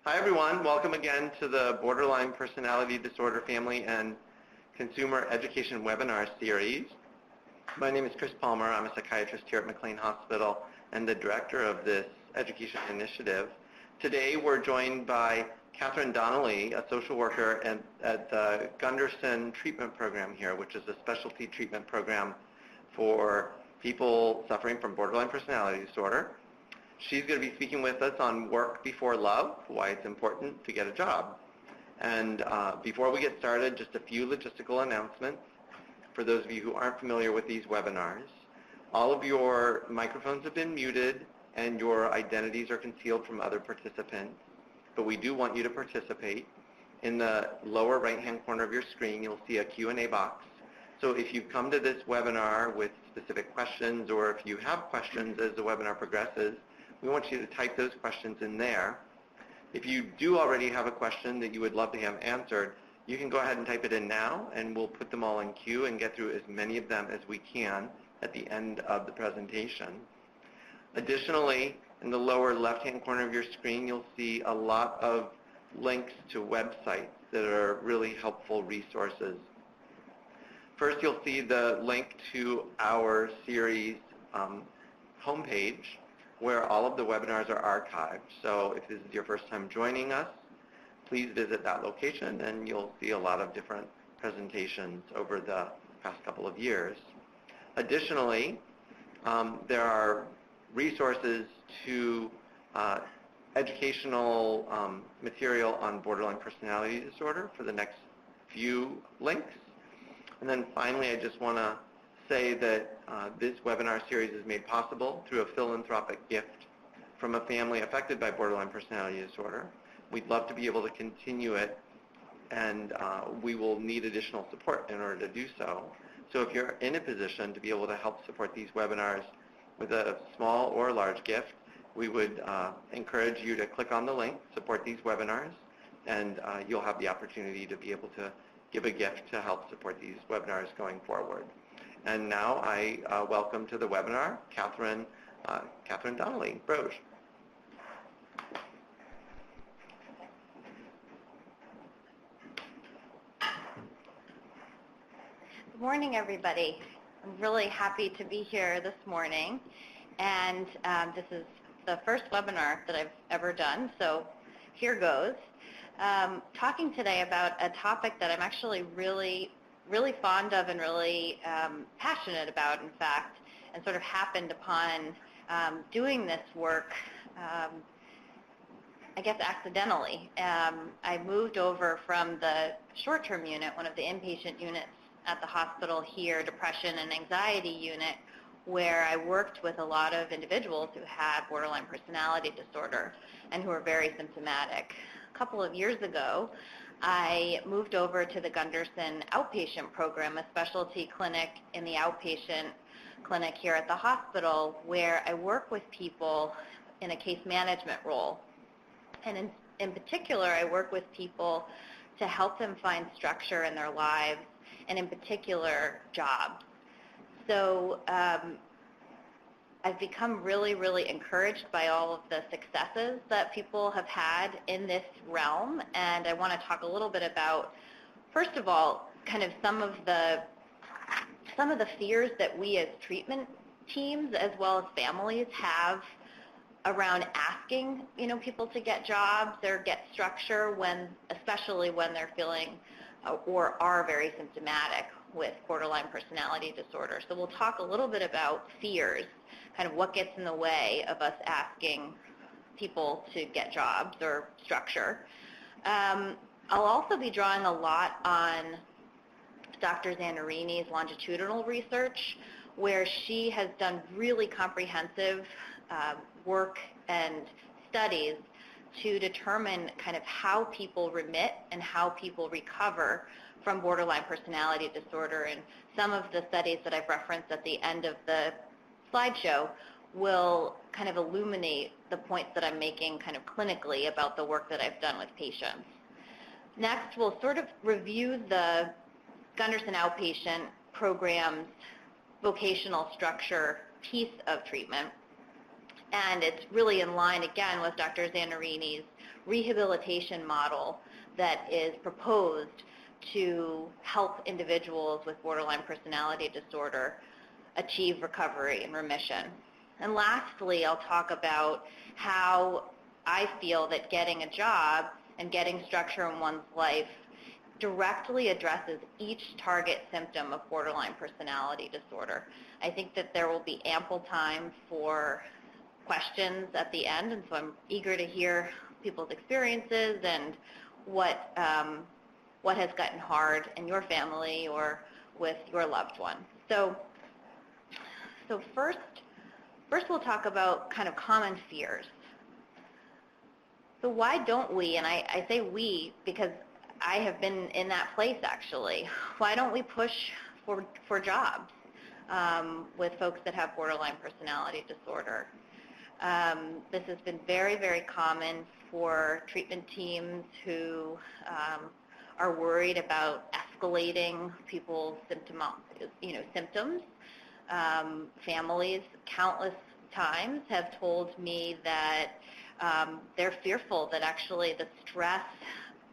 Hi everyone, welcome again to the Borderline Personality Disorder Family and Consumer Education Webinar Series. My name is Chris Palmer. I'm a psychiatrist here at McLean Hospital and the director of this education initiative. Today we're joined by Kathryn Donnelly, a social worker at the Gunderson treatment program here, which is a specialty treatment program for people suffering from borderline personality disorder. She's going to be speaking with us on work before love, why it's important to get a job. And before we get started, just a few logistical announcements for those of you who aren't familiar with these webinars. All of your microphones have been muted and your identities are concealed from other participants, but we do want you to participate. In the lower right-hand corner of your screen, you'll see a Q&A box. So if you come to this webinar with specific questions, or if you have questions as the webinar progresses, we want you to type those questions in there. If you do already have a question that you would love to have answered, you can go ahead and type it in now, and we'll put them all in queue and get through as many of them as we can at the end of the presentation. Additionally, in the lower left-hand corner of your screen, you'll see a lot of links to websites that are really helpful resources. First, you'll see the link to our series homepage, where all of the webinars are archived. So if this is your first time joining us, please visit that location and you'll see a lot of different presentations over the past couple of years. Additionally, there are resources to educational material on borderline personality disorder for the next few links. And then finally, I just want to say that this webinar series is made possible through a philanthropic gift from a family affected by borderline personality disorder. We'd love to be able to continue it, and we will need additional support in order to do so. So if you're in a position to be able to help support these webinars with a small or large gift, we would encourage you to click on the link, support these webinars, and you'll have the opportunity to be able to give a gift to help support these webinars going forward. And now I welcome to the webinar Kathryn Donnelly, Broge. Good morning, everybody. I'm really happy to be here this morning, and this is the first webinar that I've ever done, so here goes. Talking today about a topic that I'm actually really fond of and really passionate about, in fact, and sort of happened upon doing this work, I guess accidentally. I moved over from the short-term unit, one of the inpatient units at the hospital here, depression and anxiety unit, where I worked with a lot of individuals who had borderline personality disorder and who were very symptomatic. A couple of years ago, I moved over to the Gunderson outpatient program, a specialty clinic in the outpatient clinic here at the hospital, where I work with people in a case management role. And in particular, I work with people to help them find structure in their lives, and in particular, jobs. So I've become really encouraged by all of the successes that people have had in this realm, and I want to talk a little bit about, first of all, kind of some of the fears that we as treatment teams as well as families have around asking, people to get jobs or get structure especially when they're feeling or are very symptomatic with borderline personality disorder. So we'll talk a little bit about fears, kind of what gets in the way of us asking people to get jobs or structure. I'll also be drawing a lot on Dr. Zanarini's longitudinal research, where she has done really comprehensive work and studies to determine kind of how people remit and how people recover from borderline personality disorder. And some of the studies that I've referenced at the end of the slideshow will kind of illuminate the points that I'm making kind of clinically about the work that I've done with patients. Next, we'll sort of review the Gunderson outpatient program's vocational structure piece of treatment. And it's really in line, again, with Dr. Zanarini's rehabilitation model that is proposed to help individuals with borderline personality disorder achieve recovery and remission. And lastly, I'll talk about how I feel that getting a job and getting structure in one's life directly addresses each target symptom of borderline personality disorder. I think that there will be ample time for questions at the end, and so I'm eager to hear people's experiences and what has gotten hard in your family or with your loved one. So first we'll talk about kind of common fears. So why don't we, and I say we because I have been in that place actually, why don't we push for jobs with folks that have borderline personality disorder? This has been very, very common for treatment teams who are worried about escalating people's symptoms. Families countless times have told me that they're fearful that actually the stress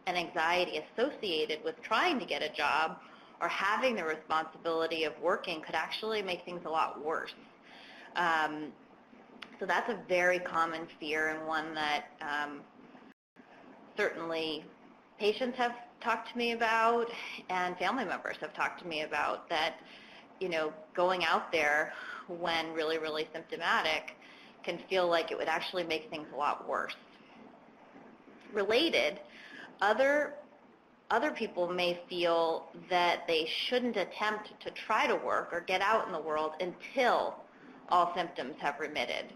and anxiety associated with trying to get a job or having the responsibility of working could actually make things a lot worse. So that's a very common fear, and one that certainly patients have talked to me about and family members have talked to me about, that going out there when really, really symptomatic can feel like it would actually make things a lot worse. Related, other people may feel that they shouldn't attempt to try to work or get out in the world until all symptoms have remitted.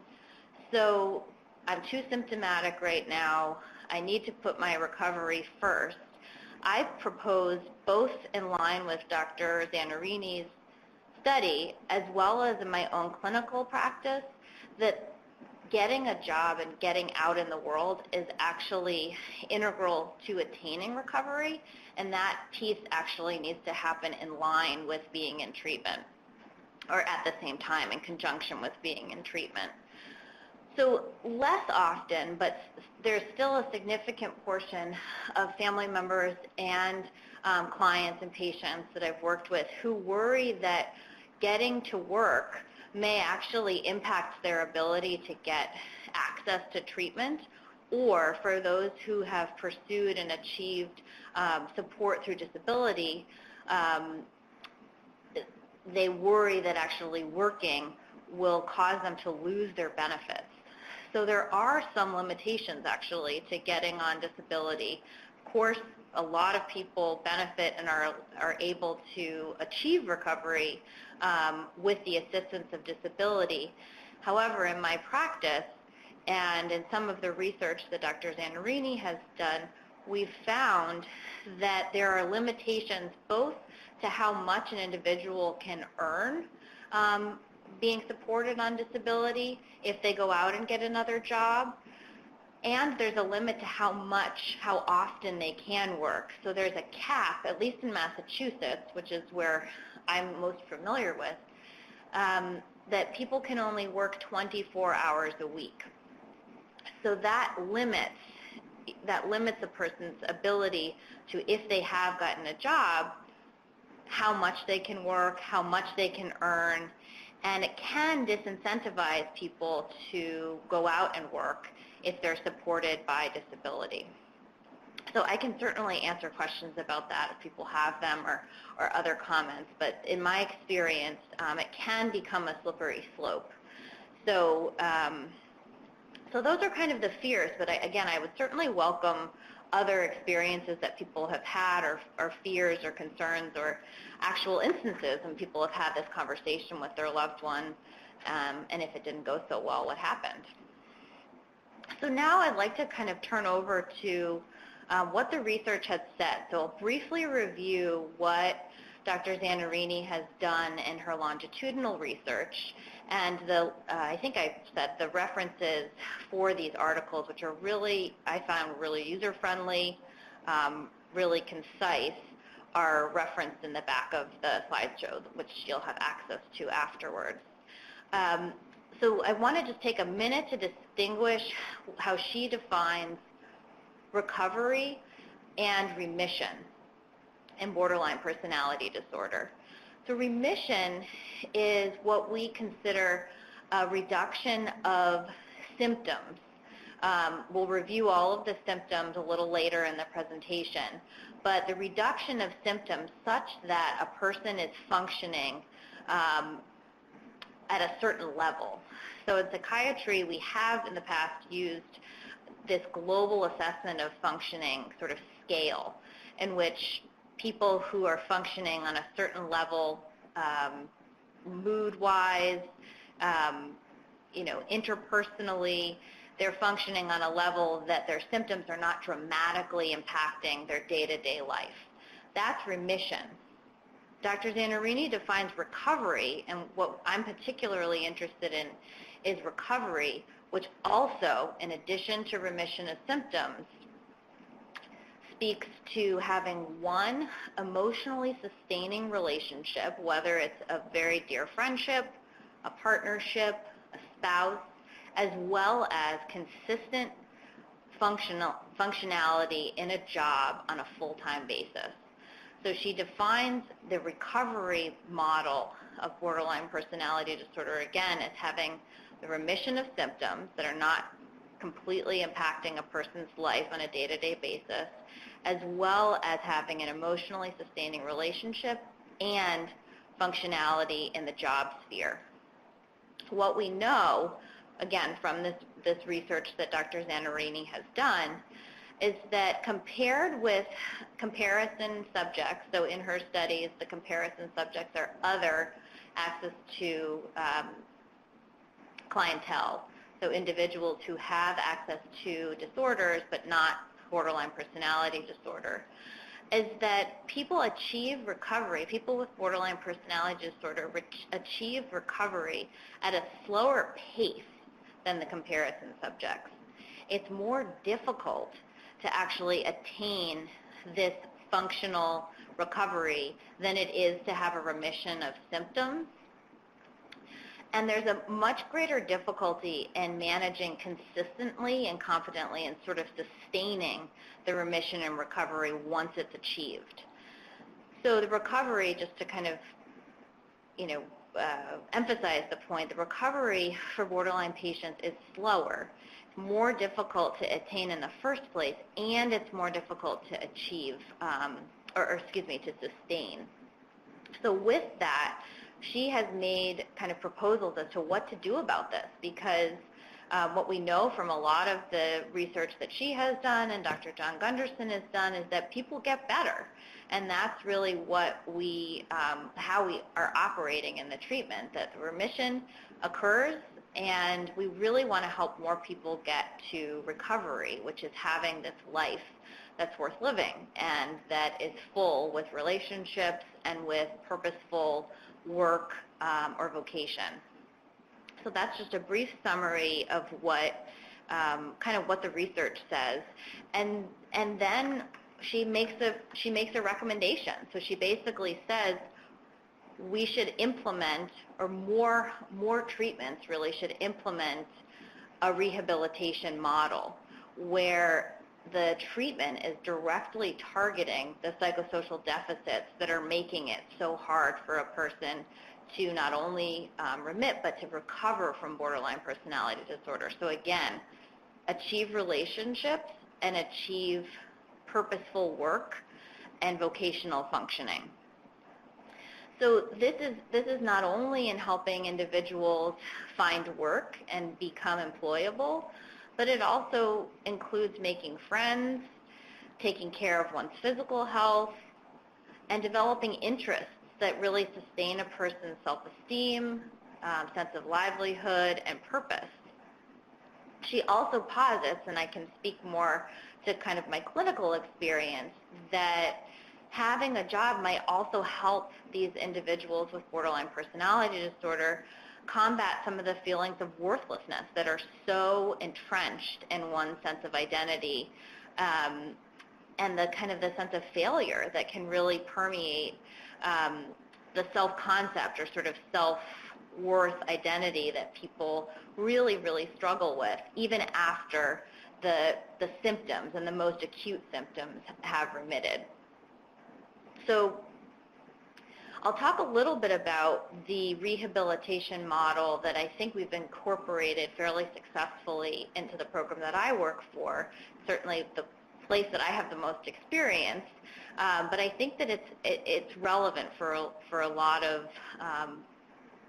So I'm too symptomatic right now. I need to put my recovery first. I propose, both in line with Dr. Zanarini's study as well as in my own clinical practice, that getting a job and getting out in the world is actually integral to attaining recovery, and that piece actually needs to happen in line with being in treatment, or at the same time in conjunction with being in treatment. So less often, but there's still a significant portion of family members and clients and patients that I've worked with who worry that getting to work may actually impact their ability to get access to treatment, or for those who have pursued and achieved support through disability, they worry that actually working will cause them to lose their benefits. So there are some limitations actually to getting on disability. Of course, a lot of people benefit and are able to achieve recovery with the assistance of disability. However, in my practice and in some of the research that Dr. Zanarini has done, we've found that there are limitations both to how much an individual can earn being supported on disability if they go out and get another job, and there's a limit to how often they can work. So there's a cap, at least in Massachusetts, which is where I'm most familiar with, that people can only work 24 hours a week. So that limits a person's ability to, if they have gotten a job, how much they can work, how much they can earn, and it can disincentivize people to go out and work if they're supported by disability. So I can certainly answer questions about that if people have them, or other comments, but in my experience, it can become a slippery slope. So, so those are kind of the fears, but again, I would certainly welcome other experiences that people have had, or fears or concerns, or actual instances when people have had this conversation with their loved one, and if it didn't go so well, what happened. So now I'd like to kind of turn over to what the research has said. So I'll briefly review what Dr. Zanarini has done in her longitudinal research, and I think I said the references for these articles, which are really, I found really user-friendly, really concise, are referenced in the back of the slideshow, which you'll have access to afterwards. So I want to just take a minute to distinguish how she defines recovery, and remission in borderline personality disorder. So remission is what we consider a reduction of symptoms. We'll review all of the symptoms a little later in the presentation, but the reduction of symptoms such that a person is functioning at a certain level. So in psychiatry, we have in the past used this global assessment of functioning sort of scale, in which people who are functioning on a certain level, mood-wise, interpersonally, they're functioning on a level that their symptoms are not dramatically impacting their day-to-day life. That's remission. Dr. Zanarini defines recovery, and what I'm particularly interested in is recovery, which also, in addition to remission of symptoms, speaks to having one emotionally sustaining relationship, whether it's a very dear friendship, a partnership, a spouse, as well as consistent functionality in a job on a full-time basis. So she defines the recovery model of borderline personality disorder, again, as having the remission of symptoms that are not completely impacting a person's life on a day-to-day basis, as well as having an emotionally sustaining relationship and functionality in the job sphere. What we know, again, from this research that Dr. Zanarini has done, is that compared with comparison subjects, so in her studies, the comparison subjects are other access to clientele, so individuals who have access to disorders but not borderline personality disorder, is that people achieve recovery, people with borderline personality disorder achieve recovery at a slower pace than the comparison subjects. It's more difficult to actually attain this functional recovery than it is to have a remission of symptoms. And there's a much greater difficulty in managing consistently and confidently and sort of sustaining the remission and recovery once it's achieved. So the recovery, just to kind of, emphasize the point, the recovery for borderline patients is slower, more difficult to attain in the first place, and it's more difficult to achieve, to sustain. So with that, she has made kind of proposals as to what to do about this, because what we know from a lot of the research that she has done and Dr. John Gunderson has done is that people get better. And that's really what how we are operating in the treatment, that the remission occurs, and we really want to help more people get to recovery, which is having this life that's worth living and that is full with relationships and with purposeful work or vocation. So that's just a brief summary of what what the research says, and then she makes a recommendation. So she basically says we should implement, or more treatments really should implement, a rehabilitation model where the treatment is directly targeting the psychosocial deficits that are making it so hard for a person to not only remit but to recover from borderline personality disorder. So again, achieve relationships and achieve purposeful work and vocational functioning. So this is not only in helping individuals find work and become employable, but it also includes making friends, taking care of one's physical health, and developing interests that really sustain a person's self-esteem, sense of livelihood, and purpose. She also posits, and I can speak more to kind of my clinical experience, that having a job might also help these individuals with borderline personality disorder combat some of the feelings of worthlessness that are so entrenched in one's sense of identity, and the kind of the sense of failure that can really permeate the self-concept or sort of self-worth identity that people really, really struggle with, even after the symptoms, and the most acute symptoms have remitted. So I'll talk a little bit about the rehabilitation model that I think we've incorporated fairly successfully into the program that I work for, certainly the place that I have the most experience, but I think that it's relevant for a lot of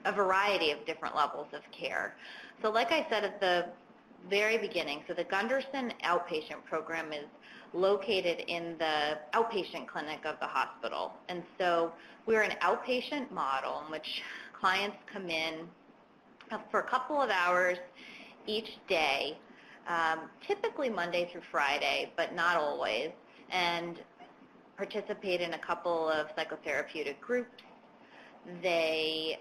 a variety of different levels of care. So like I said at the very beginning, so the Gunderson outpatient program is located in the outpatient clinic of the hospital. And so we're an outpatient model in which clients come in for a couple of hours each day, typically Monday through Friday, but not always, and participate in a couple of psychotherapeutic groups. They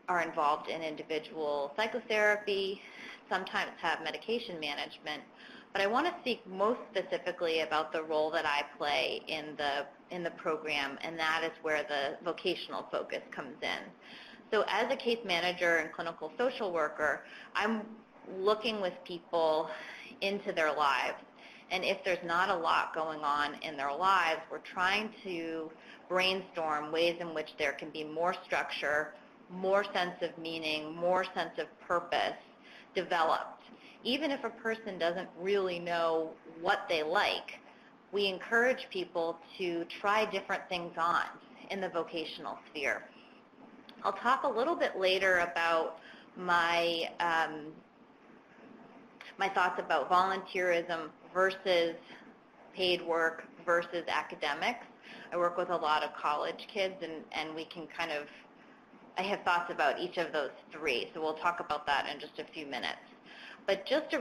are involved in individual psychotherapy, sometimes have medication management, but I want to speak most specifically about the role that I play in the program, and that is where the vocational focus comes in. So as a case manager and clinical social worker, I'm looking with people into their lives, and if there's not a lot going on in their lives, we're trying to brainstorm ways in which there can be more structure, more sense of meaning, more sense of purpose developed. Even if a person doesn't really know what they like, we encourage people to try different things on in the vocational sphere. I'll talk a little bit later about my thoughts about volunteerism versus paid work versus academics. I work with a lot of college kids, and we can kind of, I have thoughts about each of those three, so we'll talk about that in just a few minutes. But just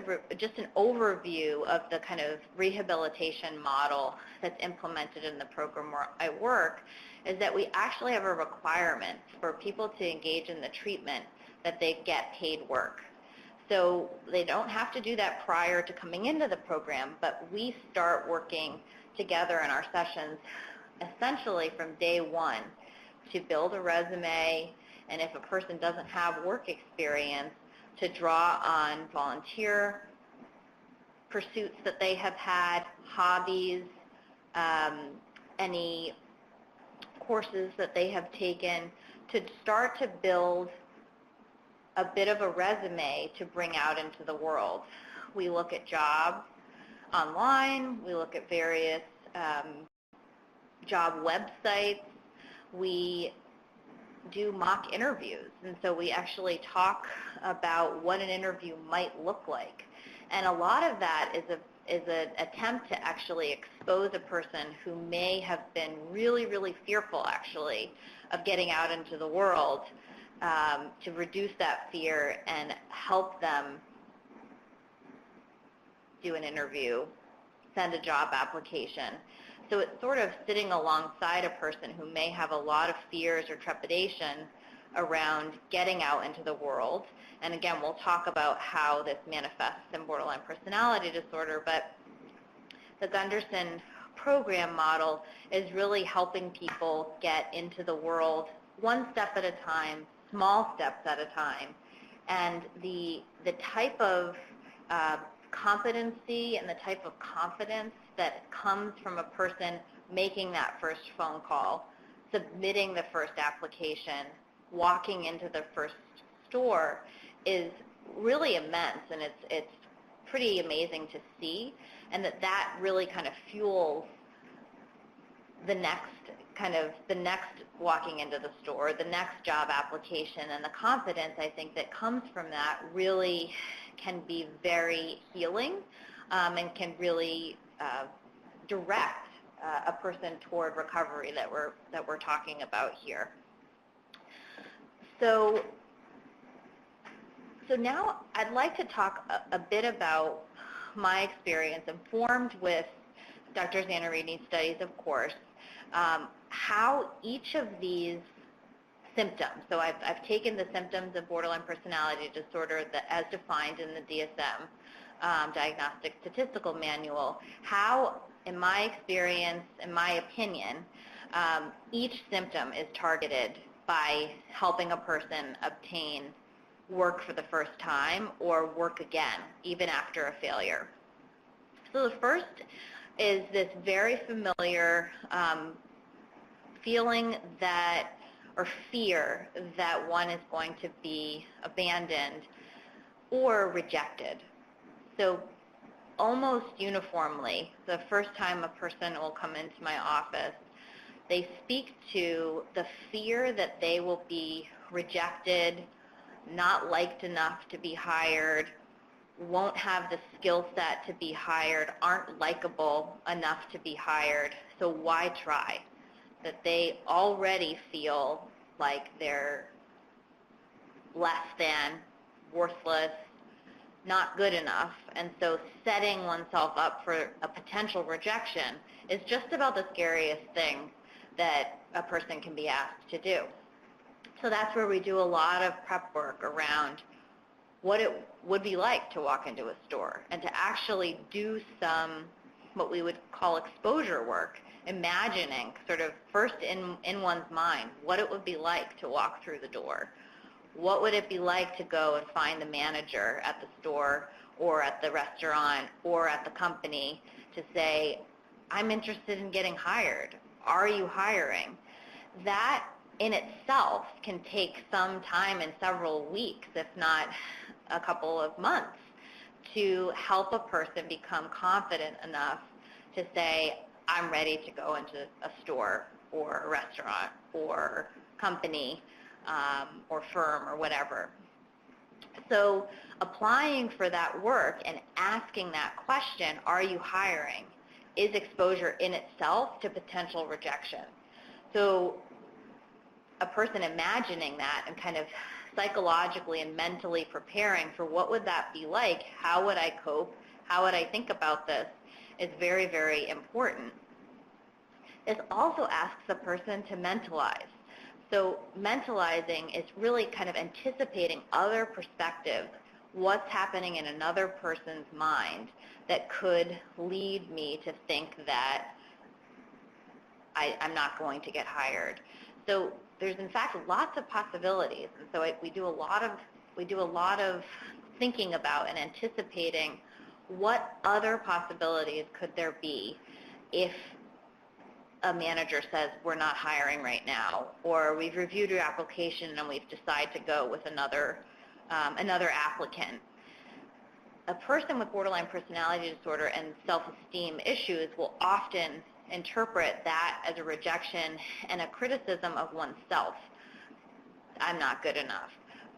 an overview of the kind of rehabilitation model that's implemented in the program where I work is that we actually have a requirement for people to engage in the treatment that they get paid work. So they don't have to do that prior to coming into the program, but we start working together in our sessions essentially from day one to build a resume, and if a person doesn't have work experience, to draw on volunteer pursuits that they have had, hobbies, any courses that they have taken, to start to build a bit of a resume to bring out into the world. We look at jobs online, we look at various job websites, we do mock interviews, and so we actually talk about what an interview might look like. And a lot of that is an attempt to actually expose a person who may have been really, really fearful actually of getting out into the world, to reduce that fear and help them do an interview, send a job application. So it's sort of sitting alongside a person who may have a lot of fears or trepidation around getting out into the world. And again, we'll talk about how this manifests in borderline personality disorder, but the Gunderson program model is really helping people get into the world one step at a time, small steps at a time. And the type of competency and the type of confidence that comes from a person making that first phone call, submitting the first application, walking into the first store is really immense, and it's pretty amazing to see, and that really kind of fuels the next walking into the store, the next job application, and the confidence I think that comes from that really can be very healing, and can really direct a person toward recovery that we're talking about here. So now I'd like to talk a bit about my experience, informed with Dr. Zanarini's studies, of course, how each of these symptoms, so I've taken the symptoms of borderline personality disorder as defined in the DSM, Diagnostic Statistical Manual, how, in my experience, in my opinion, each symptom is targeted by helping a person obtain work for the first time or work again, even after a failure. So the first is this very familiar feeling that, or fear that one is going to be abandoned or rejected. So almost uniformly, the first time a person will come into my office, they speak to the fear that they will be rejected, not liked enough to be hired, won't have the skill set to be hired, aren't likable enough to be hired, so why try? That they already feel like they're less than, worthless, not good enough, and so setting oneself up for a potential rejection is just about the scariest thing that a person can be asked to do. So that's where we do a lot of prep work around what it would be like to walk into a store and to actually do some what we would call exposure work, imagining sort of first in one's mind what it would be like to walk through the door. What would it be like to go and find the manager at the store or at the restaurant or at the company to say, I'm interested in getting hired. Are you hiring? That in itself can take some time and several weeks, if not a couple of months, to help a person become confident enough to say, I'm ready to go into a store or a restaurant or company or firm or whatever. So applying for that work and asking that question, are you hiring, is exposure in itself to potential rejection. So a person imagining that and kind of psychologically and mentally preparing for what would that be like, how would I cope, how would I think about this, is very, very important. This also asks a person to mentalize. So mentalizing is really kind of anticipating other perspectives, what's happening in another person's mind that could lead me to think that I'm not going to get hired. So there's in fact lots of possibilities, and so we do a lot of thinking about and anticipating what other possibilities could there be if a manager says we're not hiring right now, or we've reviewed your application and we've decided to go with another applicant. A person with borderline personality disorder and self-esteem issues will often interpret that as a rejection and a criticism of oneself. I'm not good enough.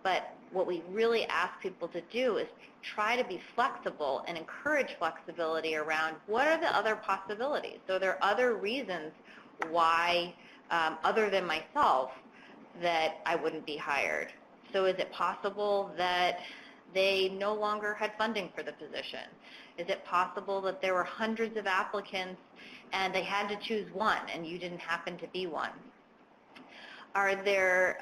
But what we really ask people to do is try to be flexible and encourage flexibility around what are the other possibilities. So there are other reasons why, other than myself, that I wouldn't be hired. So is it possible that they no longer had funding for the position? Is it possible that there were hundreds of applicants and they had to choose one and you didn't happen to be one? Are there,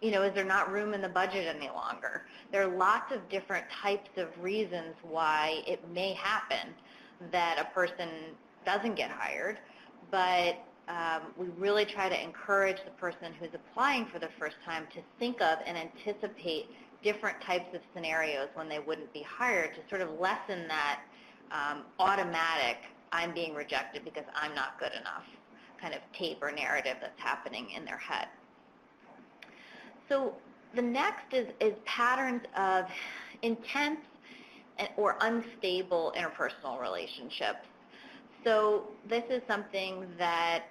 is there not room in the budget any longer? There are lots of different types of reasons why it may happen that a person doesn't get hired, but we really try to encourage the person who's applying for the first time to think of and anticipate different types of scenarios when they wouldn't be hired, to sort of lessen that automatic, I'm being rejected because I'm not good enough kind of tape or narrative that's happening in their head. So the next is patterns of intense or unstable interpersonal relationships. So this is something that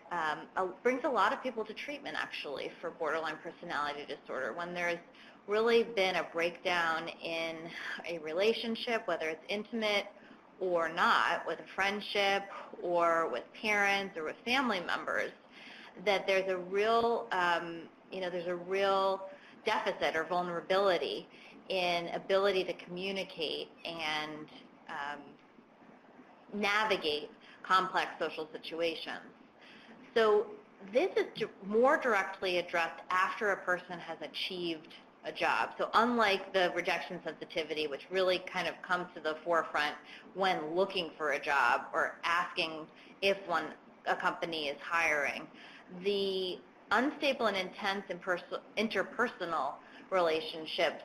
brings a lot of people to treatment, actually, for borderline personality disorder. When there's really been a breakdown in a relationship, whether it's intimate or not, with a friendship or with parents or with family members, that there's a real, there's a real deficit or vulnerability in ability to communicate and navigate complex social situations. So this is more directly addressed after a person has achieved a job. So unlike the rejection sensitivity, which really kind of comes to the forefront when looking for a job or asking if a company is hiring, the unstable and intense interpersonal relationships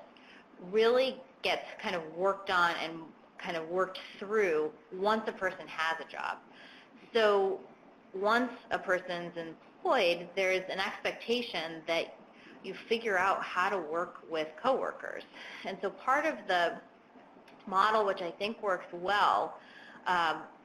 really gets kind of worked on and kind of worked through once a person has a job. So once a person's employed, there's an expectation that you figure out how to work with coworkers. And so part of the model, which I think works well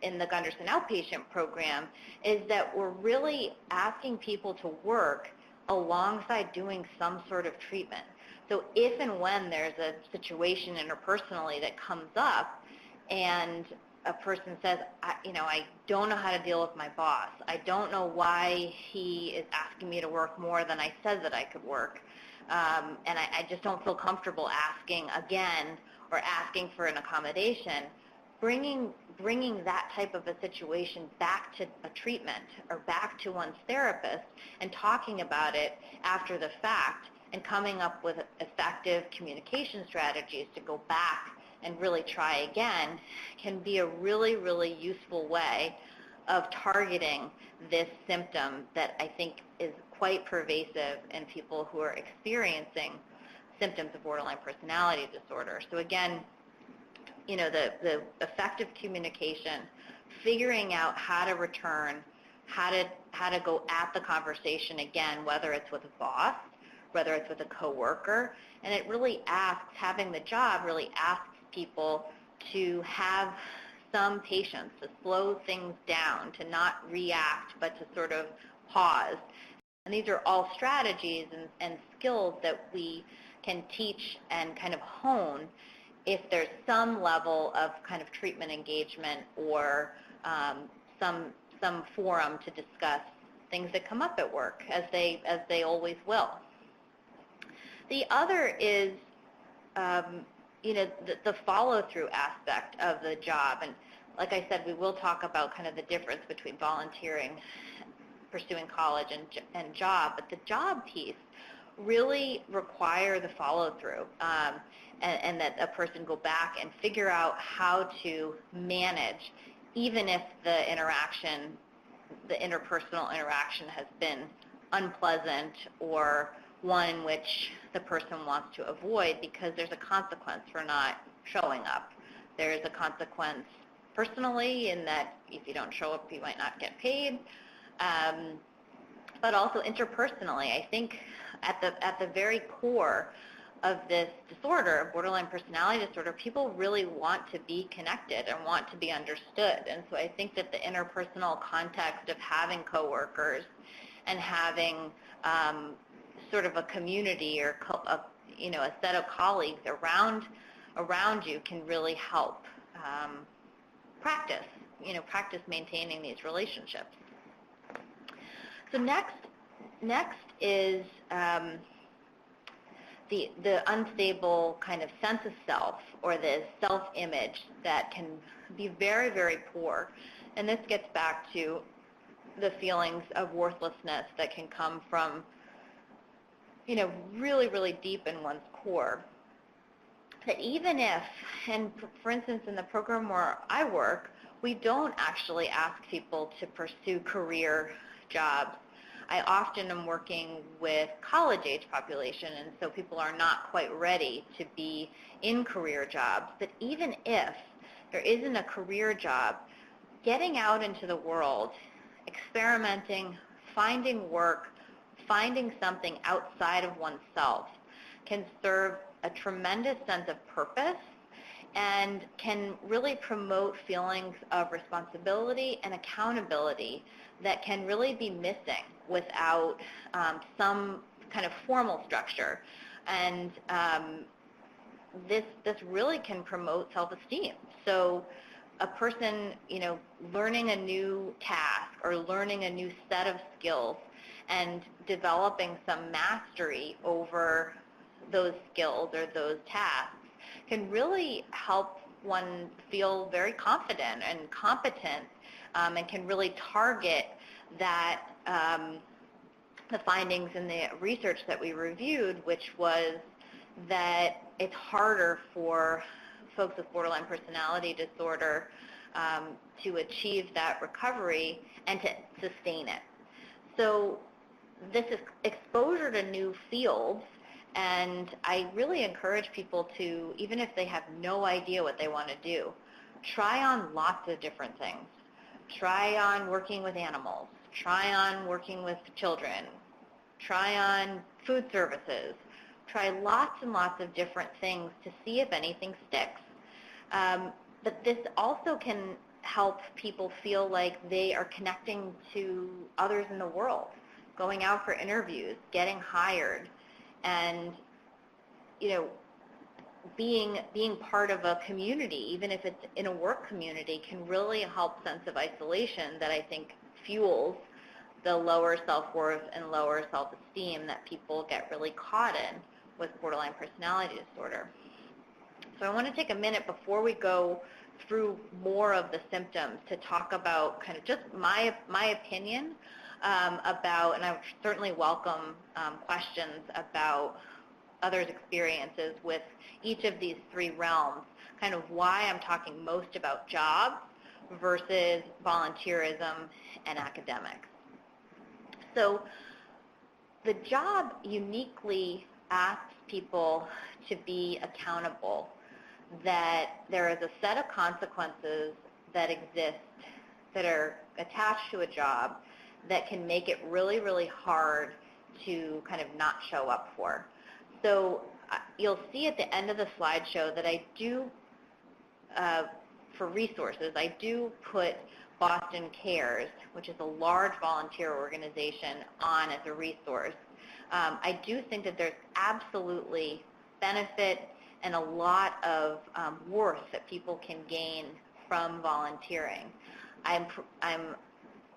in the Gunderson outpatient program, is that we're really asking people to work alongside doing some sort of treatment. So if and when there's a situation interpersonally that comes up and a person says, I don't know how to deal with my boss. I don't know why he is asking me to work more than I said that I could work. And I just don't feel comfortable asking again or asking for an accommodation. Bringing that type of a situation back to a treatment or back to one's therapist and talking about it after the fact and coming up with effective communication strategies to go back and really try again can be a really, really useful way of targeting this symptom that I think is quite pervasive in people who are experiencing symptoms of borderline personality disorder. So again, the effective communication, figuring out how to return, how to go at the conversation again, whether it's with a boss, whether it's with a coworker, and it really having the job really asks people to have some patience, to slow things down, to not react, but to sort of pause. And these are all strategies and skills that we can teach and kind of hone if there's some level of kind of treatment engagement or some forum to discuss things that come up at work, as they always will. The other is the follow-through aspect of the job. And like I said, we will talk about kind of the difference between volunteering, pursuing college, and job. But the job piece really require the follow-through and that a person go back and figure out how to manage, even if the interpersonal interaction has been unpleasant or one in which the person wants to avoid, because there's a consequence for not showing up. There's a consequence personally in that if you don't show up, you might not get paid, but also interpersonally. I think at the very core of this disorder, borderline personality disorder, people really want to be connected and want to be understood. And so I think that the interpersonal context of having coworkers and having sort of a community or a set of colleagues around you can really help practice maintaining these relationships. So next is the unstable kind of sense of self, or the self-image that can be very, very poor. And this gets back to the feelings of worthlessness that can come from really, really deep in one's core. That even if, and for instance, in the program where I work, we don't actually ask people to pursue career jobs. I often am working with college-age population, and so people are not quite ready to be in career jobs. But even if there isn't a career job, getting out into the world, experimenting, finding work, finding something outside of oneself can serve a tremendous sense of purpose and can really promote feelings of responsibility and accountability that can really be missing without some kind of formal structure. And this really can promote self-esteem. So a person, learning a new task or learning a new set of skills and developing some mastery over those skills or those tasks can really help one feel very confident and competent, and can really target that the findings in the research that we reviewed, which was that it's harder for folks with borderline personality disorder to achieve that recovery and to sustain it. So this is exposure to new fields, and I really encourage people to, even if they have no idea what they want to do, try on lots of different things. Try on working with animals. Try on working with children. Try on food services. Try lots and lots of different things to see if anything sticks. But this also can help people feel like they are connecting to others in the world, going out for interviews, getting hired, and being part of a community, even if it's in a work community, can really help sense of isolation that I think fuels the lower self-worth and lower self-esteem that people get really caught in with borderline personality disorder. So I want to take a minute before we go through more of the symptoms to talk about kind of just my opinion about, and I would certainly welcome questions about others' experiences with each of these three realms, kind of why I'm talking most about jobs versus volunteerism and academics. So the job uniquely asks people to be accountable, that there is a set of consequences that exist that are attached to a job that can make it really, really hard to kind of not show up for. So you'll see at the end of the slideshow that I do, for resources, I do put Boston Cares, which is a large volunteer organization, on as a resource. I do think that there's absolutely benefit and a lot of worth that people can gain from volunteering. I'm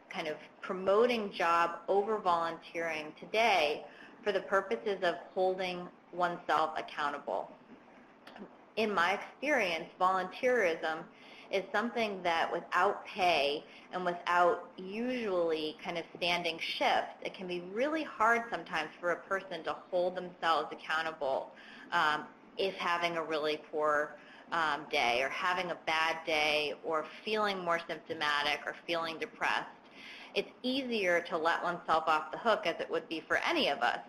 kind of promoting job over volunteering today for the purposes of holding oneself accountable. In my experience, volunteerism is something that without pay and without usually kind of standing shifts, it can be really hard sometimes for a person to hold themselves accountable if having a really poor day or having a bad day or feeling more symptomatic or feeling depressed. It's easier to let oneself off the hook, as it would be for any of us,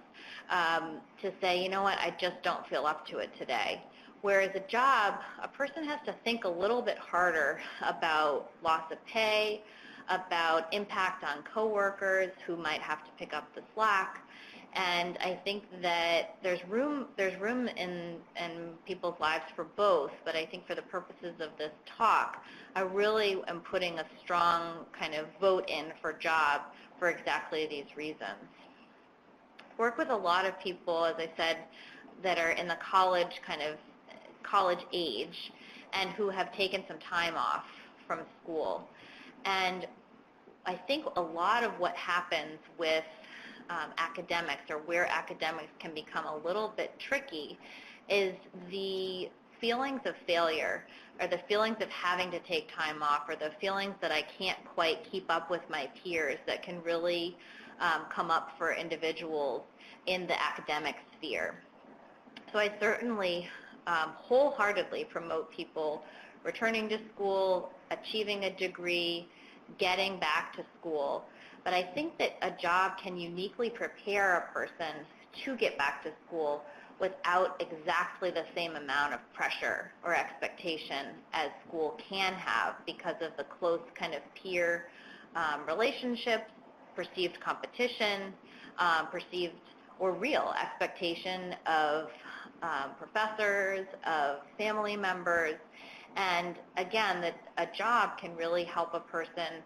to say, you know what, I just don't feel up to it today. Whereas a job, a person has to think a little bit harder about loss of pay, about impact on coworkers who might have to pick up the slack. And I think that there's room in people's lives for both, but I think for the purposes of this talk, I really am putting a strong kind of vote in for job for exactly these reasons. Work with a lot of people, as I said, that are in the college age and who have taken some time off from school. And I think a lot of what happens with academics, or where academics can become a little bit tricky, is the feelings of failure, or the feelings of having to take time off, or the feelings that I can't quite keep up with my peers that can really come up for individuals in the academic sphere. So I certainly wholeheartedly promote people returning to school, achieving a degree, getting back to school. But I think that a job can uniquely prepare a person to get back to school without exactly the same amount of pressure or expectation as school can have, because of the close kind of peer relationships, perceived competition, perceived or real expectation of professors, of family members. And again, that a job can really help a person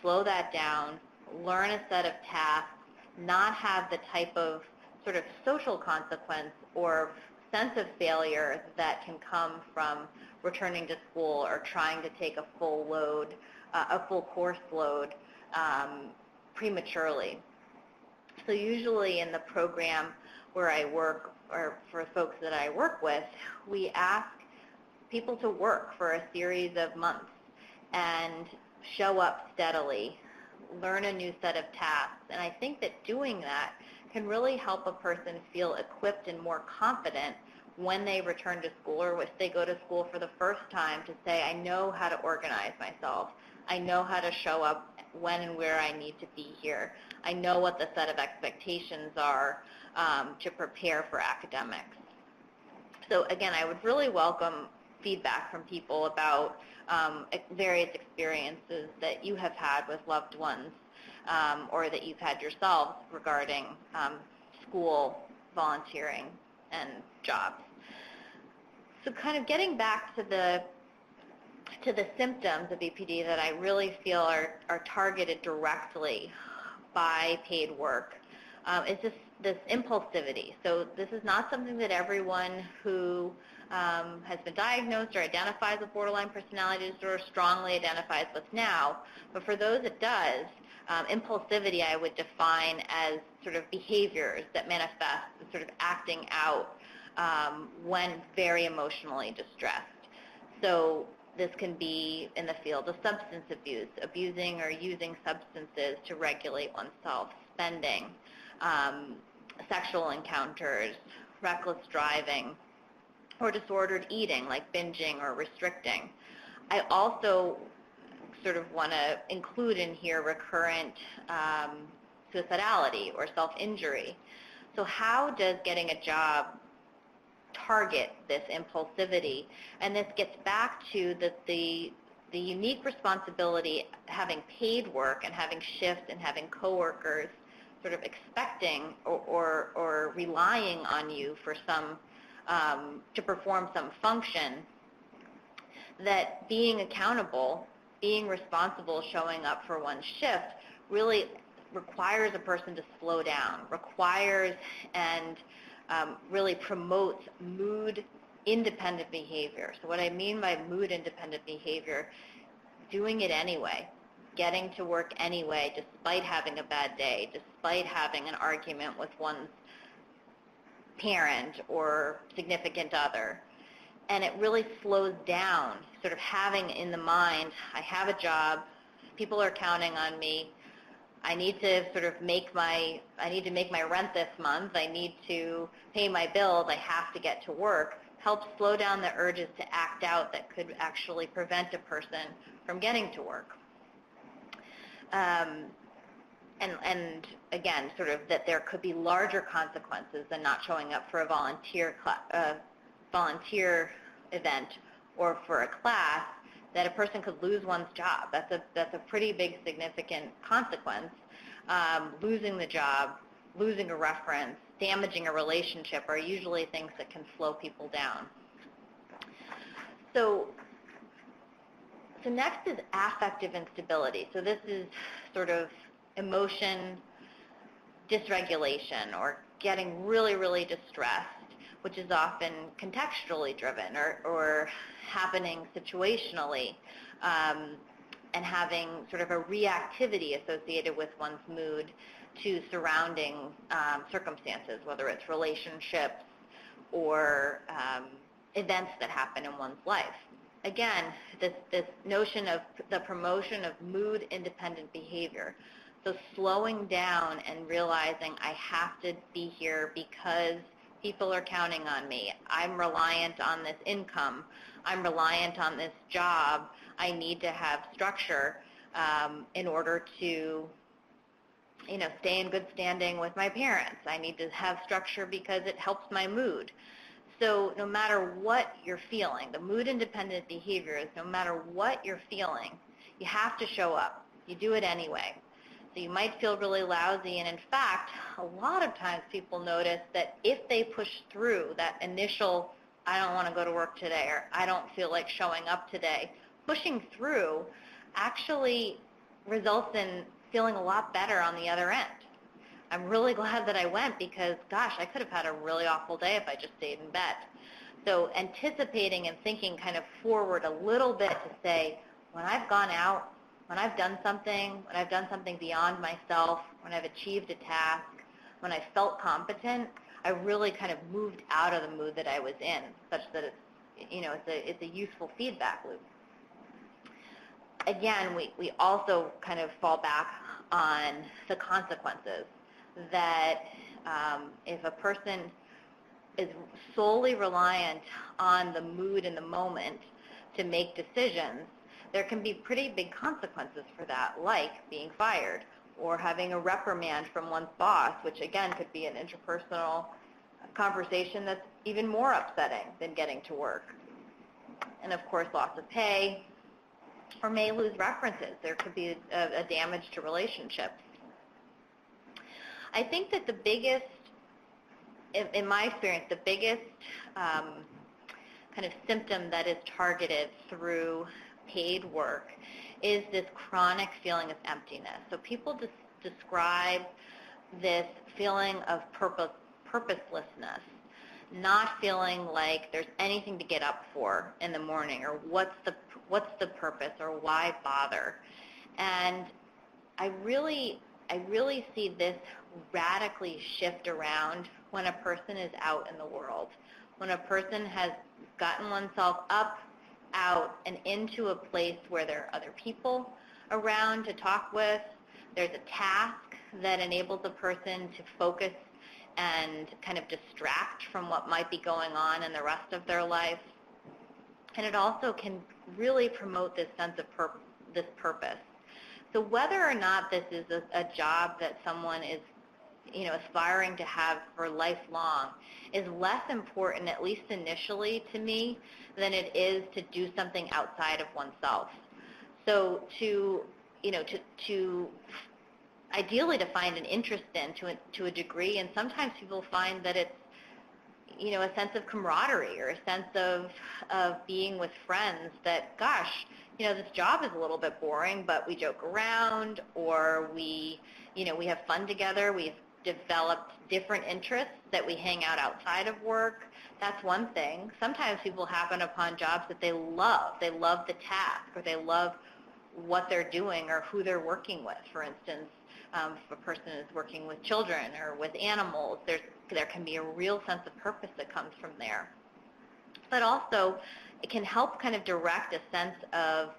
slow that down, learn a set of tasks, not have the type of sort of social consequence or sense of failure that can come from returning to school or trying to take a full load, a full course load prematurely. So usually in the program where I work, or for folks that I work with, we ask people to work for a series of months and show up steadily, learn a new set of tasks. And I think that doing that can really help a person feel equipped and more confident when they return to school, or if they go to school for the first time, to say, I know how to organize myself. I know how to show up when and where I need to be here. I know what the set of expectations are to prepare for academics. So again, I would really welcome feedback from people about various experiences that you have had with loved ones or that you've had yourselves regarding school, volunteering, and jobs. So kind of getting back to the symptoms of BPD that I really feel are targeted directly by paid work is this impulsivity. So this is not something that everyone who has been diagnosed or identifies with borderline personality disorder strongly identifies with now, but for those it does, impulsivity I would define as sort of behaviors that manifest as sort of acting out when very emotionally distressed. So this can be in the field of substance abuse, abusing or using substances to regulate oneself, spending, sexual encounters, reckless driving, or disordered eating like binging or restricting. I also sort of want to include in here recurrent suicidality or self-injury. So how does getting a job target this impulsivity? And this gets back to the unique responsibility having paid work and having shifts and having coworkers sort of expecting or relying on you for some to perform some function, that being accountable, being responsible, showing up for one's shift really requires a person to slow down, requires and really promotes mood-independent behavior. So what I mean by mood-independent behavior, doing it anyway, getting to work anyway despite having a bad day, despite having an argument with one's parent or significant other. And it really slows down, sort of having in the mind, I have a job, people are counting on me, I need to sort of make my rent this month, I need to pay my bills, I have to get to work, helps slow down the urges to act out that could actually prevent a person from getting to work. And again, sort of that there could be larger consequences than not showing up for a volunteer event or for a class, that a person could lose one's job. That's a pretty big significant consequence. Losing the job, losing a reference, damaging a relationship are usually things that can slow people down. So next is affective instability. So this is sort of emotion dysregulation or getting really, really distressed, which is often contextually driven or happening situationally, and having sort of a reactivity associated with one's mood to surrounding circumstances, whether it's relationships or events that happen in one's life. Again, this notion of the promotion of mood-independent behavior. So slowing down and realizing I have to be here because people are counting on me. I'm reliant on this income. I'm reliant on this job. I need to have structure in order to, stay in good standing with my parents. I need to have structure because it helps my mood. So no matter what you're feeling, the mood-independent behavior is no matter what you're feeling, you have to show up. You do it anyway. So you might feel really lousy, and in fact, a lot of times people notice that if they push through that initial, I don't want to go to work today, or I don't feel like showing up today, pushing through actually results in feeling a lot better on the other end. I'm really glad that I went because, gosh, I could have had a really awful day if I just stayed in bed. So anticipating and thinking kind of forward a little bit to say, when I've gone out, when I've done something beyond myself, when I've achieved a task, when I felt competent, I really kind of moved out of the mood that I was in, such that it's a useful feedback loop. Again, we also kind of fall back on the consequences, that if a person is solely reliant on the mood in the moment to make decisions, there can be pretty big consequences for that, like being fired or having a reprimand from one's boss, which again could be an interpersonal conversation that's even more upsetting than getting to work. And of course, loss of pay, or may lose references. There could be a damage to relationships. I think that the biggest, in my experience, the biggest kind of symptom that is targeted through paid work is this chronic feeling of emptiness. So people describe this feeling of purposelessness, not feeling like there's anything to get up for in the morning, or what's the purpose, or why bother. And I really see this radically shift around when a person is out in the world, when a person has gotten oneself up, out, and into a place where there are other people around to talk with. There's a task that enables a person to focus and kind of distract from what might be going on in the rest of their life. And it also can really promote this sense of this purpose. So whether or not this is a job that someone is aspiring to have for lifelong is less important, at least initially to me, than it is to do something outside of oneself. So to ideally to find an interest in to a degree, and sometimes people find that it's a sense of camaraderie, or a sense of being with friends, that gosh, this job is a little bit boring, but we joke around, or we have fun together. We've developed different interests that we hang out outside of work. That's one thing. Sometimes people happen upon jobs that they love. They love the task, or they love what they're doing, or who they're working with. For instance, if a person is working with children or with animals, there can be a real sense of purpose that comes from there. But also, it can help kind of direct a sense of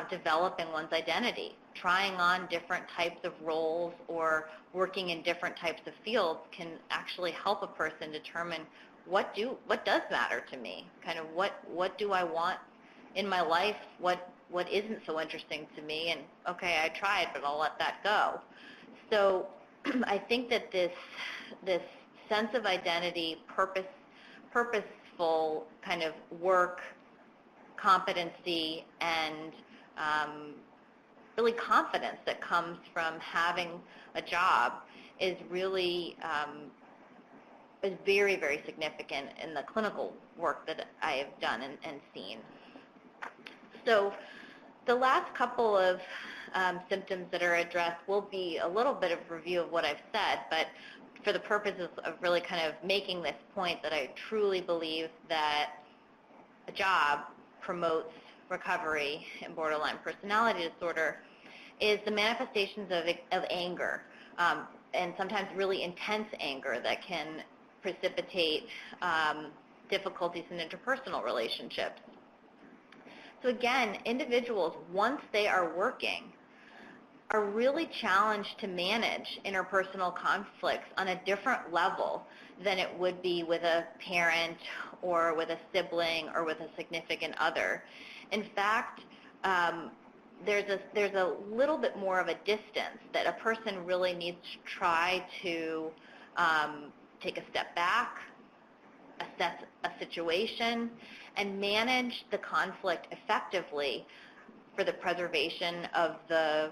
developing one's identity. Trying on different types of roles or working in different types of fields can actually help a person determine what does matter to me, kind of what do I want in my life, what isn't so interesting to me, and okay, I tried, but I'll let that go. So I think that this sense of identity, purposeful kind of work, competency, and really confidence that comes from having a job is really is very, very significant in the clinical work that I have done and seen. So the last couple of symptoms that are addressed will be a little bit of review of what I've said, but for the purposes of really kind of making this point that I truly believe that a job promotes recovery in borderline personality disorder, is the manifestations of anger, and sometimes really intense anger that can precipitate difficulties in interpersonal relationships. So again, individuals, once they are working, are really challenged to manage interpersonal conflicts on a different level than it would be with a parent or with a sibling or with a significant other. In fact, there's a little bit more of a distance that a person really needs to try to take a step back, assess a situation, and manage the conflict effectively for the preservation of the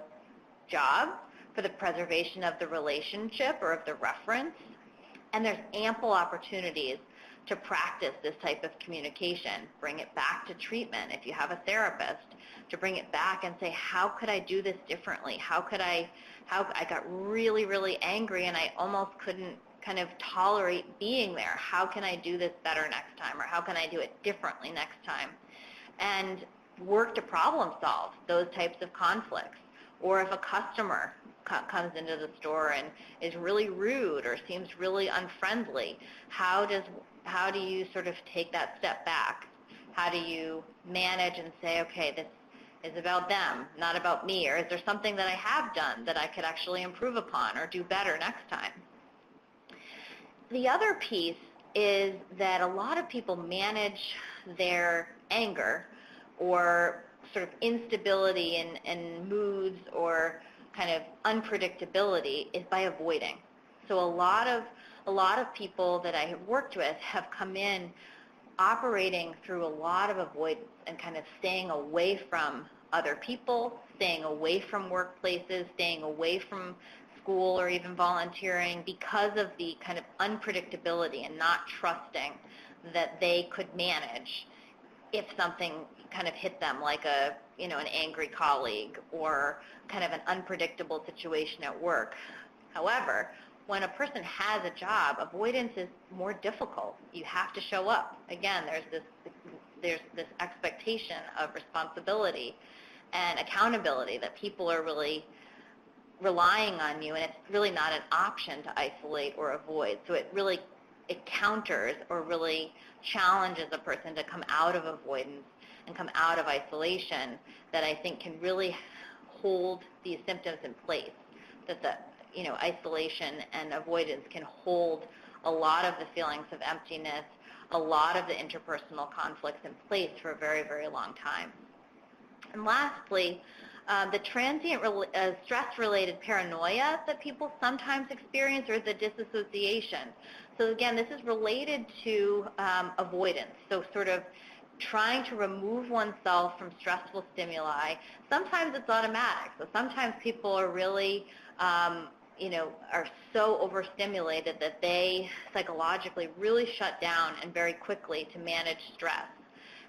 job, for the preservation of the relationship or of the reference. And there's ample opportunities to practice this type of communication. Bring it back to treatment if you have a therapist, to bring it back and say, how could I do this differently? How I got really, really angry and I almost couldn't kind of tolerate being there. How can I do this better next time? Or how can I do it differently next time? And work to problem solve those types of conflicts. Or if a customer comes into the store and is really rude or seems really unfriendly, how do you sort of take that step back? How do you manage and say, okay, this is about them, not about me? Or is there something that I have done that I could actually improve upon or do better next time? The other piece is that a lot of people manage their anger or sort of instability in moods or kind of unpredictability is by avoiding. So a lot of people that I have worked with have come in operating through a lot of avoidance and kind of staying away from other people, staying away from workplaces, staying away from school or even volunteering because of the kind of unpredictability and not trusting that they could manage if something kind of hit them, like an angry colleague or kind of an unpredictable situation at work. However, when a person has a job, avoidance is more difficult. You have to show up. Again, there's this expectation of responsibility and accountability that people are really relying on you, and it's really not an option to isolate or avoid. So it counters or really challenges a person to come out of avoidance and come out of isolation, that I think can really hold these symptoms in place, that the isolation and avoidance can hold a lot of the feelings of emptiness, a lot of the interpersonal conflicts in place for a very, very long time. And lastly, the transient stress-related paranoia that people sometimes experience, or the disassociation. So again, this is related to avoidance, so sort of trying to remove oneself from stressful stimuli. Sometimes it's automatic, so sometimes people are really are so overstimulated that they psychologically really shut down and very quickly to manage stress.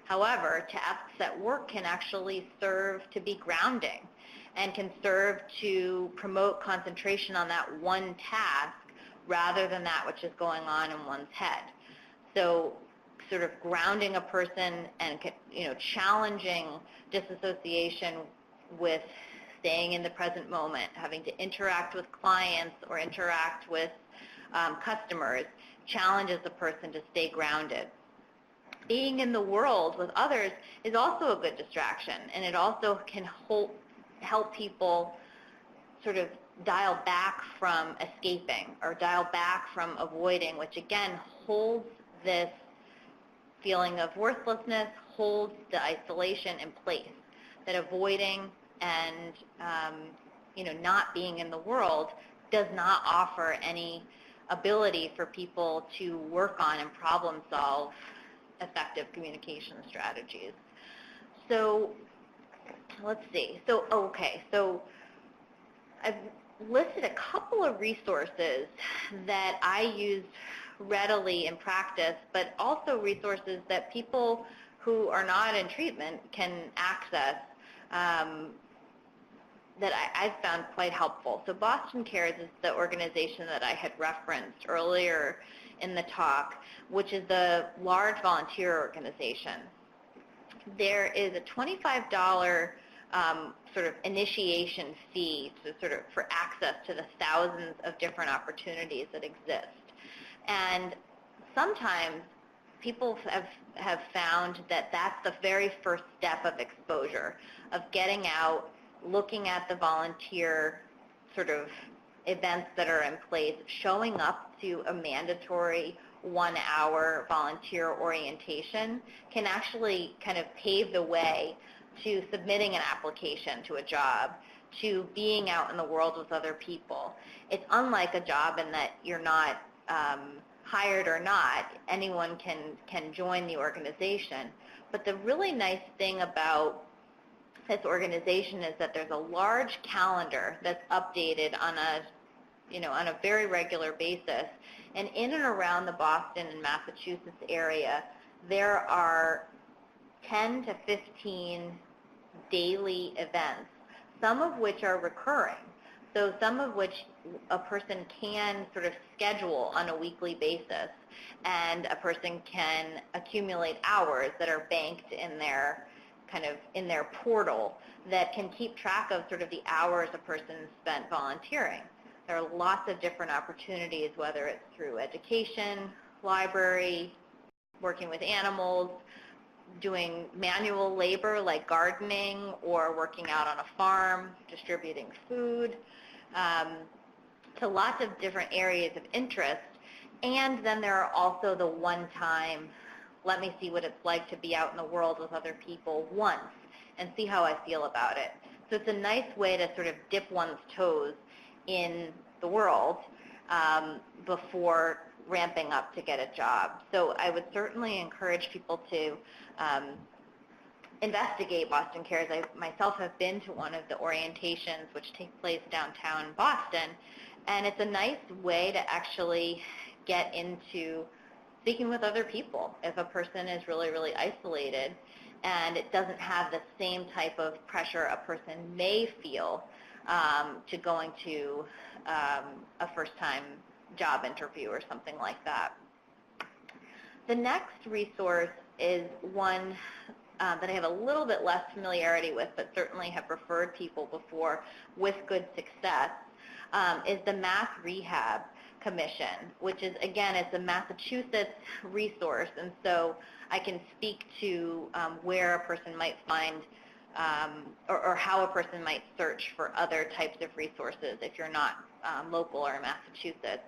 However, tasks at work can actually serve to be grounding and can serve to promote concentration on that one task rather than that which is going on in one's head. So sort of grounding a person and challenging disassociation with staying in the present moment, having to interact with clients or interact with customers, challenges the person to stay grounded. Being in the world with others is also a good distraction, and it also can help people sort of dial back from escaping or dial back from avoiding, which again holds this feeling of worthlessness, holds the isolation in place, that avoiding and not being in the world does not offer any ability for people to work on and problem solve effective communication strategies. So let's see. So I've listed a couple of resources that I use readily in practice, but also resources that people who are not in treatment can access that I've found quite helpful. So Boston Cares is the organization that I had referenced earlier in the talk, which is a large volunteer organization. There is a $25 sort of initiation fee for access to the thousands of different opportunities that exist. And sometimes people have found that that's the very first step of exposure, of getting out, looking at the volunteer sort of events that are in place, showing up to a mandatory 1-hour volunteer orientation can actually kind of pave the way to submitting an application to a job, to being out in the world with other people. It's unlike a job in that you're not hired or not, anyone can join the organization. But the really nice thing about this organization is that there's a large calendar that's updated on a very regular basis. And in and around the Boston and Massachusetts area, there are 10 to 15 daily events, some of which are recurring. So some of which a person can sort of schedule on a weekly basis, and a person can accumulate hours that are banked in their portal that can keep track of sort of the hours a person spent volunteering. There are lots of different opportunities, whether it's through education, library, working with animals, doing manual labor like gardening, or working out on a farm, distributing food, to lots of different areas of interest. And then there are also the one-time, let me see what it's like to be out in the world with other people once and see how I feel about it. So it's a nice way to sort of dip one's toes in the world before ramping up to get a job. So I would certainly encourage people to investigate Boston Cares. I myself have been to one of the orientations which take place downtown Boston, and it's a nice way to actually get into speaking with other people if a person is really, really isolated, and it doesn't have the same type of pressure a person may feel to going to a first-time job interview or something like that. The next resource is one that I have a little bit less familiarity with, but certainly have referred people before with good success, is the Mass Rehab Commission, which is, again, it's a Massachusetts resource, and so I can speak to where a person might find or how a person might search for other types of resources if you're not local or in Massachusetts.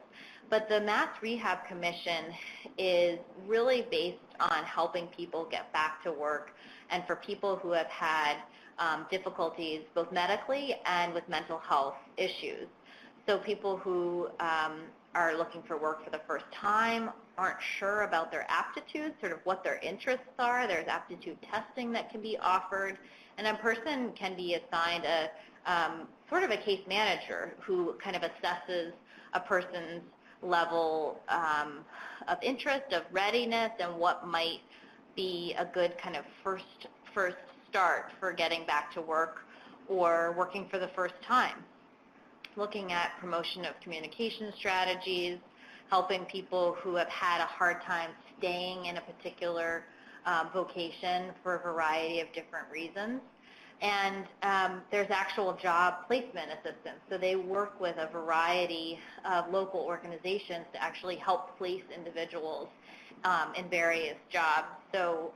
But the Mass Rehab Commission is really based on helping people get back to work, and for people who have had difficulties both medically and with mental health issues. So people who are looking for work for the first time, aren't sure about their aptitudes, sort of what their interests are. There's aptitude testing that can be offered, and a person can be assigned a sort of a case manager who kind of assesses a person's level of interest, of readiness, and what might be a good kind of first start for getting back to work or working for the first time. Looking at promotion of communication strategies, helping people who have had a hard time staying in a particular vocation for a variety of different reasons. And there's actual job placement assistance. So they work with a variety of local organizations to actually help place individuals in various jobs. So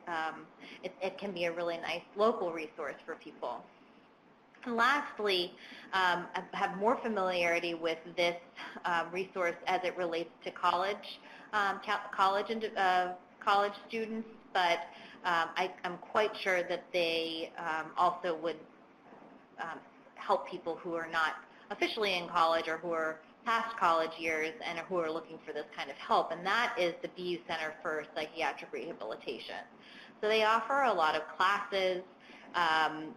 it can be a really nice local resource for people. And lastly, I have more familiarity with this resource as it relates to college students, but I'm quite sure that they also would help people who are not officially in college or who are past college years and who are looking for this kind of help, and that is the BU Center for Psychiatric Rehabilitation. So they offer a lot of classes,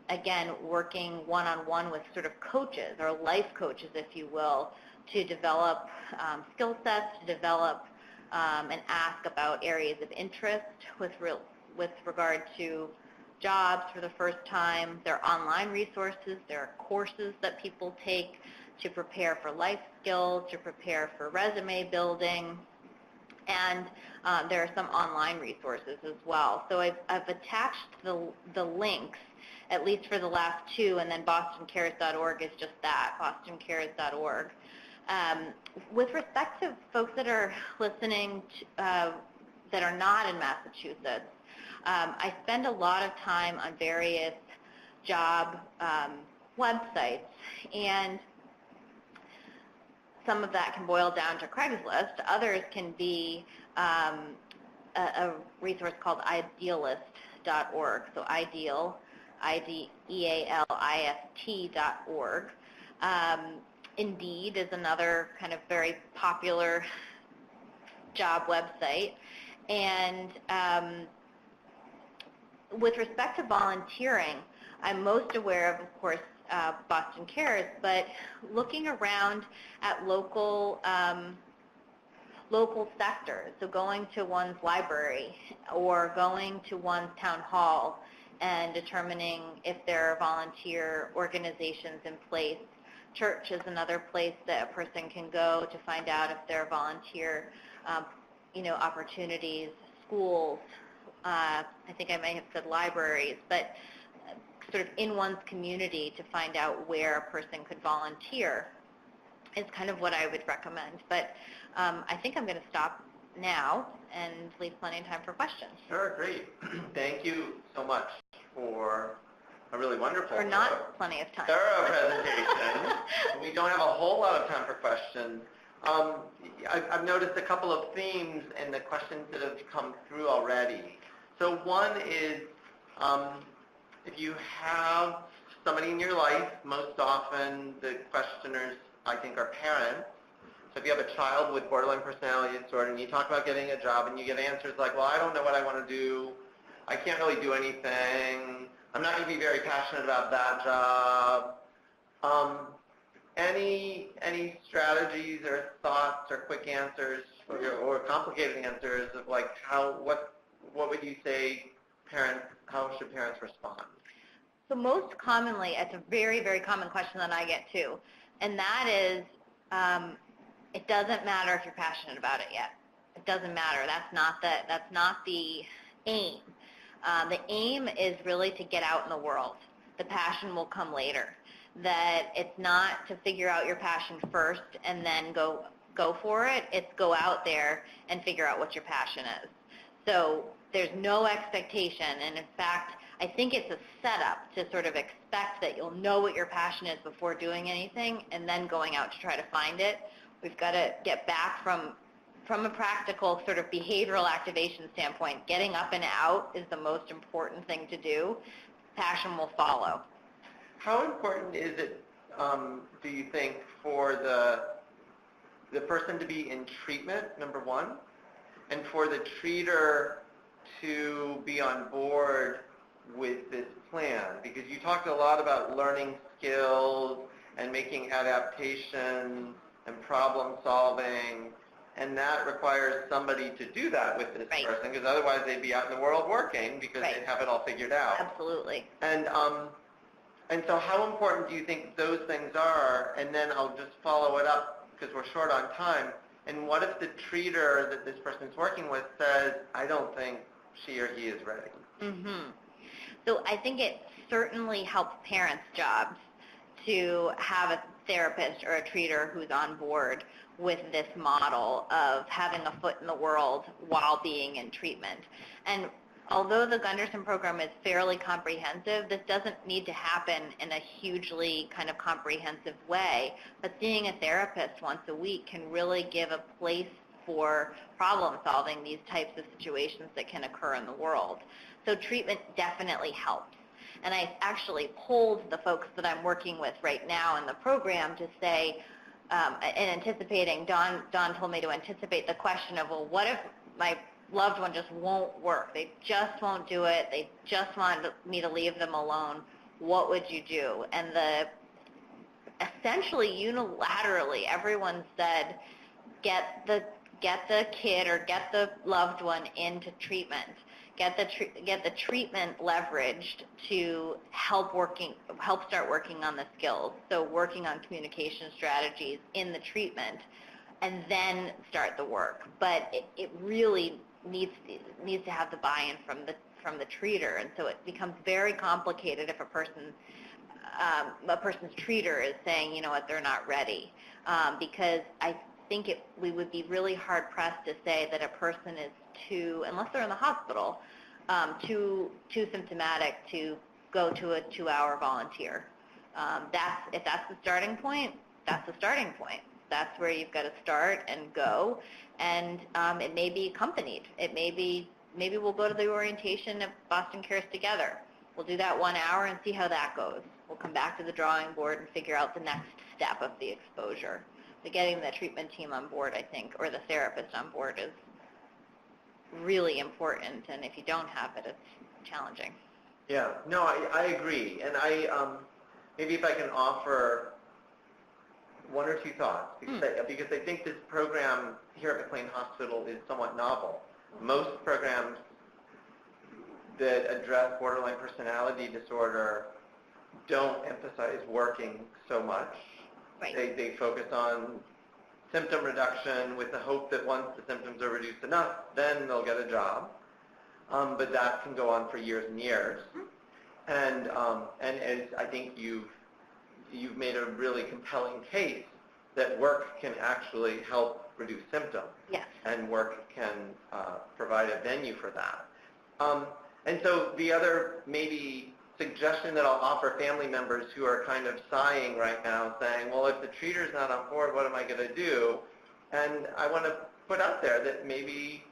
again, working one-on-one with sort of coaches or life coaches, if you will, to develop skill sets, to develop and ask about areas of interest with regard to jobs for the first time. There are online resources, there are courses that people take to prepare for life skills, to prepare for resume building, and there are some online resources as well. So I've attached the links, at least for the last two, and then bostoncares.org is just that, bostoncares.org. With respect to folks that are listening that are not in Massachusetts, I spend a lot of time on various job websites, and some of that can boil down to Craigslist. Others can be a resource called idealist.org, so ideal, IDEALIST.org. Indeed is another kind of very popular job website. And with respect to volunteering, I'm most aware of course, Boston Cares, but looking around at local sectors, so going to one's library or going to one's town hall and determining if there are volunteer organizations in place. Church is another place that a person can go to find out if there are volunteer opportunities. Schools, I think I may have said libraries, but sort of in one's community to find out where a person could volunteer is kind of what I would recommend. But I think I'm going to stop now and leave plenty of time for questions. Sure, great. Thank you so much for a really wonderful, or not plenty of time, thorough presentation. We don't have a whole lot of time for questions. I've noticed a couple of themes in the questions that have come through already. So one is, if you have somebody in your life, most often the questioners, I think, are parents. So if you have a child with borderline personality disorder and you talk about getting a job and you get answers like, well, I don't know what I want to do, I can't really do anything. I'm not going to be very passionate about that job. Any strategies or thoughts or quick answers or complicated answers of like what would you say how should parents respond? So most commonly, it's a very, very common question that I get too, and that is, it doesn't matter if you're passionate about it yet. It doesn't matter. That's not the aim. The aim is really to get out in the world. The passion will come later. That it's not to figure out your passion first and then go for it. It's go out there and figure out what your passion is. So there's no expectation, and in fact, I think it's a setup to sort of expect that you'll know what your passion is before doing anything and then going out to try to find it. We've got to get back from a practical sort of behavioral activation standpoint. Getting up and out is the most important thing to do. Passion will follow. How important is it, do you think, for the person to be in treatment, number one, and for the treater to be on board with this plan? Because you talked a lot about learning skills and making adaptations and problem solving, and that requires somebody to do that with this Right. person, because otherwise they'd be out in the world working because Right. they'd have it all figured out. Absolutely. And so how important do you think those things are? And then I'll just follow it up because we're short on time. And what if the treater that this person's working with says, I don't think she or he is ready? Mm-hmm. So I think it certainly helps parents' jobs to have a therapist or a treater who's on board with this model of having a foot in the world while being in treatment. And although the Gunderson program is fairly comprehensive, this doesn't need to happen in a hugely kind of comprehensive way, but seeing a therapist once a week can really give a place for problem solving these types of situations that can occur in the world. So treatment definitely helps. And I actually polled the folks that I'm working with right now in the program to say, and anticipating, Don told me to anticipate the question of, well, what if my loved one just won't work? They just won't do it. They just want me to leave them alone. What would you do? And essentially unilaterally, everyone said, get the kid or get the loved one into treatment. Get the treatment leveraged to help start working on the skills. So working on communication strategies in the treatment, and then start the work. But it really needs to have the buy-in from the treater, and so it becomes very complicated if a person's treater is saying, you know what, they're not ready, because I think we would be really hard pressed to say that a person is unless they're in the hospital, too symptomatic to go to a 2-hour volunteer. If that's the starting point, that's the starting point. That's where you've got to start and go, and it may be accompanied. It may be, maybe we'll go to the orientation of Boston Cares together. We'll do that 1 hour and see how that goes. We'll come back to the drawing board and figure out the next step of the exposure. But getting the treatment team on board, I think, or the therapist on board is really important, and if you don't have it, it's challenging. Yeah, no, I agree. And maybe if I can offer one or two thoughts, because I think this program here at McLean Hospital is somewhat novel. Most programs that address borderline personality disorder don't emphasize working so much. Right. They focus on symptom reduction with the hope that once the symptoms are reduced enough, then they'll get a job. But that can go on for years and years. And as I think you've made a really compelling case that work can actually help reduce symptoms. Yes. And work can provide a venue for that. And so the other maybe suggestion that I'll offer family members who are kind of sighing right now, saying, well, if the treater's not on board, what am I going to do? And I want to put out there that maybe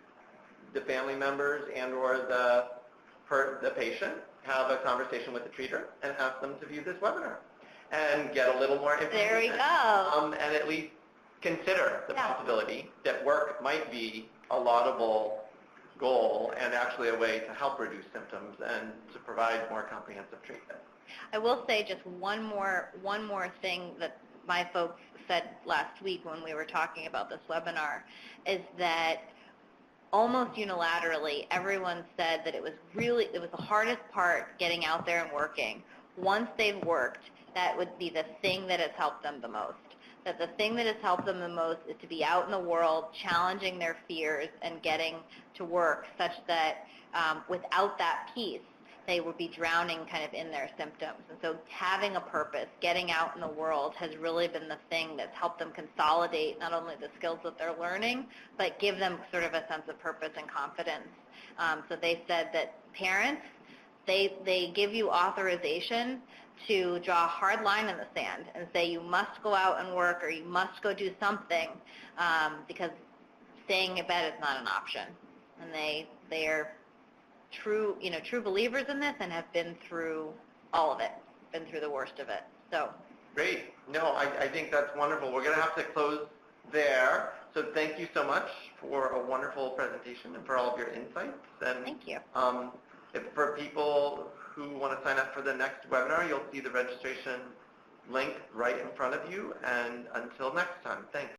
the family members and or the patient have a conversation with the treater and ask them to view this webinar and get a little more information. There we go. And at least consider the possibility that work might be a laudable goal and actually a way to help reduce symptoms and to provide more comprehensive treatment. I will say just one more thing that my folks said last week when we were talking about this webinar is that almost unilaterally everyone said that it was the hardest part getting out there and working. Once they've worked, that would be the thing that has helped them the most. That the thing that has helped them the most is to be out in the world, challenging their fears and getting to work such that without that piece, they would be drowning kind of in their symptoms. And so having a purpose, getting out in the world has really been the thing that's helped them consolidate not only the skills that they're learning, but give them sort of a sense of purpose and confidence. So they said that parents, they give you authorization to draw a hard line in the sand and say you must go out and work or you must go do something because staying in bed is not an option. And they are true believers in this and have been through all of it, been through the worst of it. So great. No, I think that's wonderful. We're going to have to close there. So thank you so much for a wonderful presentation and for all of your insights. And thank you. For people who want to sign up for the next webinar, you'll see the registration link right in front of you. And until next time, thanks.